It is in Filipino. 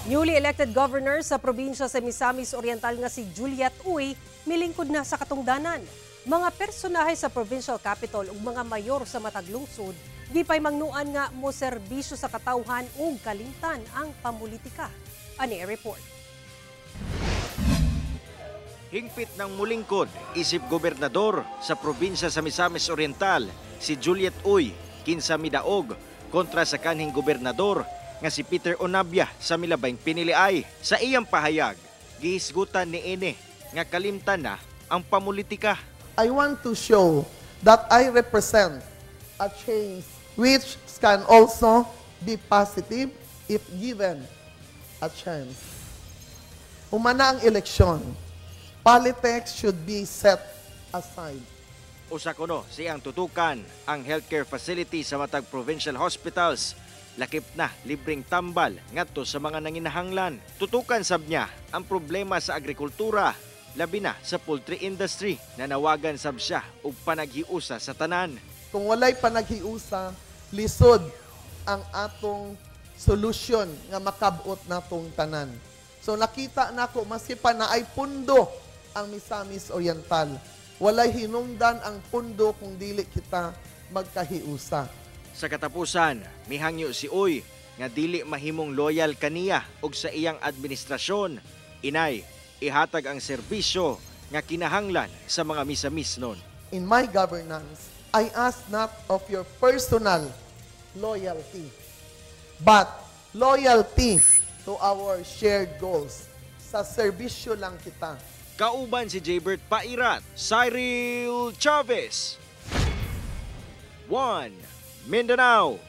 Newly elected governor sa probinsya sa Misamis Oriental nga si Juliet Uy milingkod na sa katungdanan. Mga personahe sa provincial capital ug mga mayor sa matag lungsod gipay mangnuan nga mo serbisyo sa katawhan ug kalimtan ang pamulitika. Ani report. Hingpit ng mulingkod isip gobernador sa probinsya sa Misamis Oriental si Juliet Uy kinsa midaog kontra sa kanhing gobernador nga si Peter Onabia sa milabayng piniliay. Sa iyang pahayag, gihisgutan ni Ine nga kalimtan na ang pamulitika. I want to show that I represent a change which can also be positive if given a chance. Humana ang eleksyon. Politics should be set aside. Usa kuno siyang tutukan ang healthcare facility sa matag provincial hospitals. Lakip na libreng tambal ngadto sa mga nanginahanglan. Tutukan sab niya ang problema sa agrikultura, labi na sa poultry industry na nawagan sab siya og panaghiusa sa tanan. Kung walay panaghiusa, lisod ang atong solusyon nga makabot natong tanan. So nakita nako maski pa na ay pundo ang Misamis Oriental. Walay hinungdan ang pundo kung dili kita magkahiusa. Sa katapusan, mihangyo si Uy nga dili mahimong loyal kaniya og sa iyang administrasyon. Inay, ihatag ang serbisyo nga kinahanglan sa mga misamisnon. In my governance, I ask not of your personal loyalty, but loyalty to our shared goals. Sa serbisyo lang kita. Kauban si Jaybert Pairat, Cyril Chavez. 1. Mindanao.